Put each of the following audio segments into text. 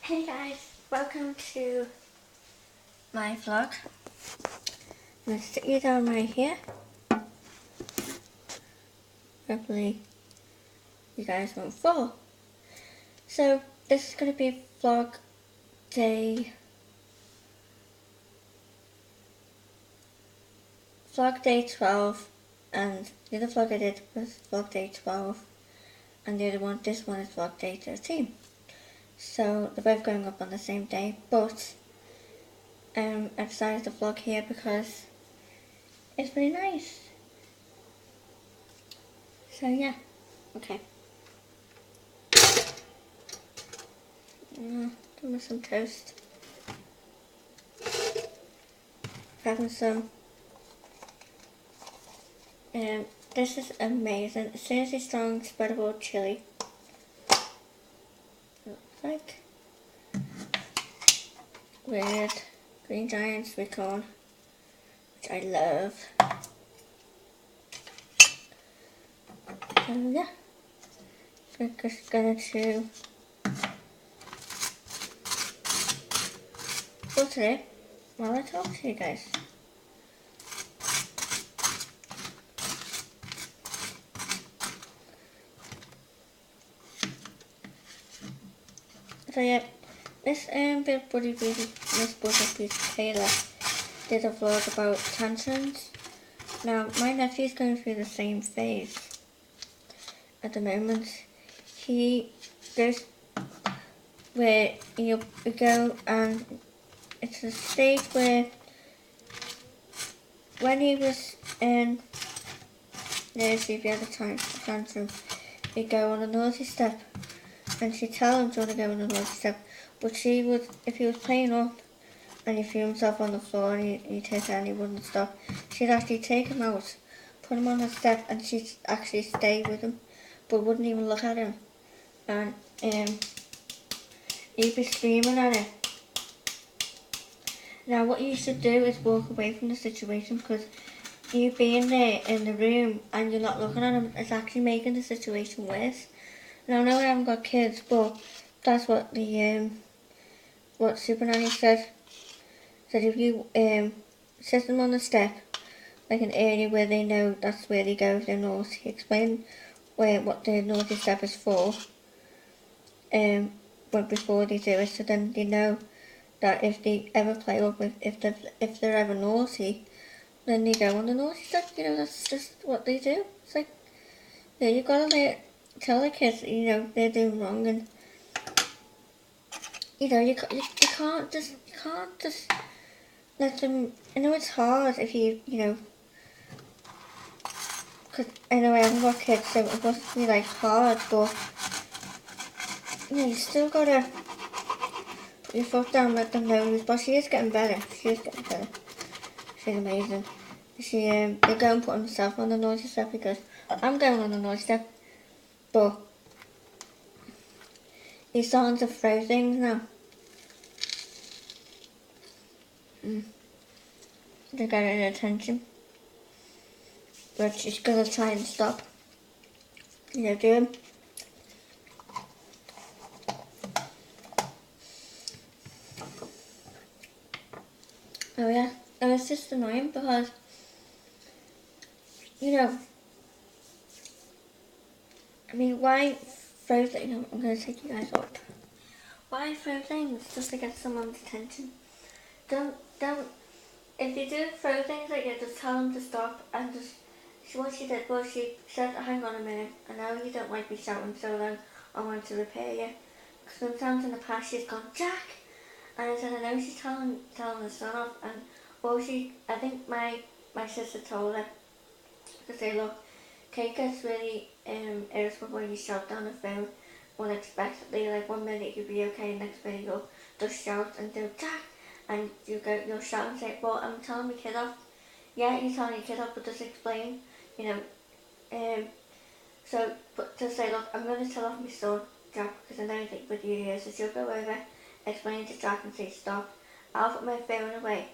Hey guys, welcome to my vlog. I'm going to sit you down right here. Hopefully you guys won't fall. So this is going to be vlog day 12, and the other vlog I did was vlog day 12, and this one is vlog day 13. So they're both going up on the same day, but I decided to vlog here because it's really nice. So yeah, okay. Doing some toast. Having some. This is amazing. Seriously strong spreadable chili. Looks like with green giant sweet corn, which I love. So yeah, so I'm just gonna butter it while I talk to you guys. So yeah, this Big Buddy Beauty, Miss Butter Beauty Taylor did a vlog about tantrums. Now my nephew's going through the same phase at the moment. He goes where you go, and it's a stage where when he was in nursery the other time, tantrum, he'd go on a naughty step, and she'd tell him to go on a naughty step, but she would, if he was playing up and he threw himself on the floor and he'd hit her and he wouldn't stop, she'd actually take him out, put him on a step, and she'd actually stay with him, but wouldn't even look at him, and he'd be screaming at her. Now what you should do is walk away from the situation, because you being there in the room and you're not looking at him, it's actually making the situation worse. Now I know I haven't got kids, but that's what the what Super Nanny said. Said if you sit them on the step, like an area where they know that's where they go if they're naughty. Explain what the naughty step is for. But before they do it, so then they know that if they ever play up with, if they're ever naughty, then they go on the naughty step. You know, that's just what they do. It's like, yeah, you've got to tell the kids, you know, they're doing wrong, and you know, you can't just let them. I know it's hard if you know, because I know I haven't got kids, so it must be like hard, but you know, you still gotta put your foot down, let them know. But she is getting better. She is getting better. She's amazing. They're going to put himself on the naughty step, because I'm going on the naughty step, but he's starting to throw things now. They're getting attention, but she's gonna try and stop. You know, doing. Oh yeah, and it's just annoying because, you know, I mean, why throw things? You know, I'm gonna take you guys up. Why throw things just to get someone's attention? Don't. If you do throw things like that, just tell them to stop, and just. What she did was she said, "Hang on a minute, I know you don't like me shouting, so then I want to repair you." Because sometimes in the past she's gone, "Jack," and I said, "I know she's telling the son off," and I think my sister told her to say, "Look, Kate gets really irritable when you shout down the phone unexpectedly. Like 1 minute you'll be okay, next minute you'll just shout and do Jack, and you'll shout and say, well, I'm telling my kid off." Yeah, you're telling your kid off, but just explain, you know. But just say, "Look, I'm going to tell off my son, Jack, because I know you think with you here, so she'll go over, explain to Jack and say stop. I'll put my phone away,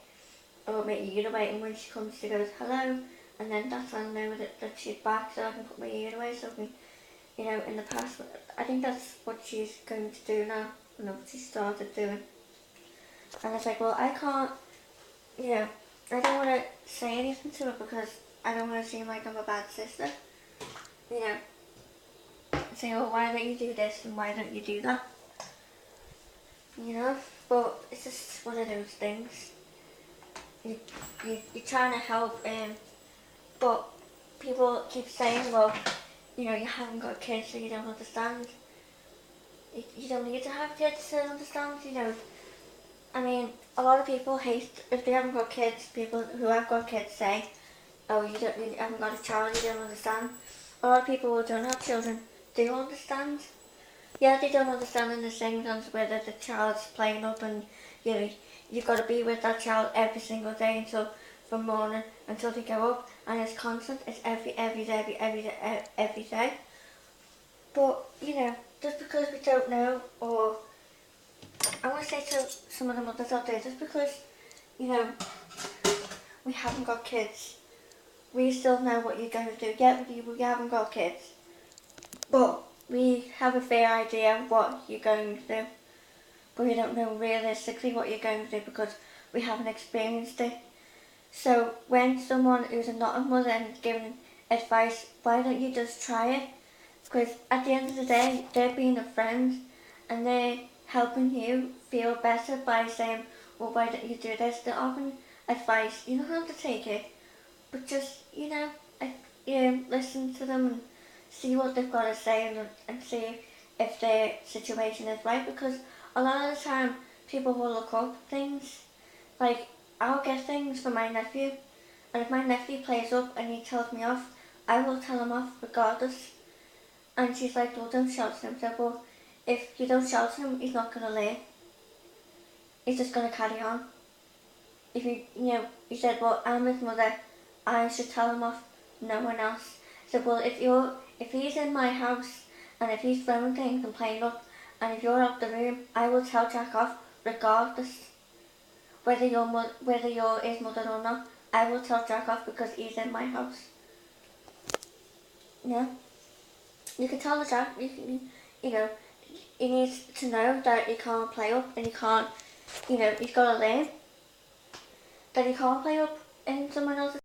or my ear away, and when she comes she goes, hello, and then that's when I know that she's back, so I can put my ear away, so I can, you know, in the past." I think that's what she's going to do now. she started doing. And I was like, well, I can't, you know, I don't want to say anything to her because I don't want to seem like I'm a bad sister. You know, say, oh, why don't you do this and why don't you do that? You know, but it's just one of those things. You're trying to help, but people keep saying, well, you know, you haven't got kids so you don't understand. You don't need to have kids to understand, you know. I mean, a lot of people hate, if they haven't got kids, people who have got kids say, oh, you haven't got a child, you don't understand. A lot of people who don't have children do understand. Yeah, they don't understand in the same sense whether the child's playing up and, you know, you've got to be with that child every single day until, from morning until they go up, and it's constant, it's every day. But, you know, just because we don't know, or I want to say to some of the mothers out there, just because, you know, we haven't got kids, we still know what you're going to do. Yeah, we haven't got kids, but we have a fair idea of what you're going to do. But we don't know realistically what you're going to do because we haven't experienced it. So when someone who's not a mother and is giving advice, why don't you just try it? Because at the end of the day, they're being a friend and they're helping you feel better by saying, well, why don't you do this? They're offering advice. You don't have to take it, but just, you know, listen to them and see what they've got to say, and see if their situation is right. Because a lot of the time, people will look up things. Like, I'll get things from my nephew, and if my nephew plays up and he tells me off, I will tell him off regardless. And she's like, well, don't shout at him. I said, well, if you don't shout at him, he's not going to learn. He's just going to carry on. If he said, well, I'm his mother, I should tell him off, no one else. I said, well, if he's in my house, and if he's throwing things and playing up, and if you're out the room, I will tell Jack off, regardless. Whether you're his mother or not, I will tell Jack off because he's in my house. Yeah. You can tell the Jack, you know, he needs to know that he can't play up and he can't, you know, he's got to learn that he can't play up in someone else's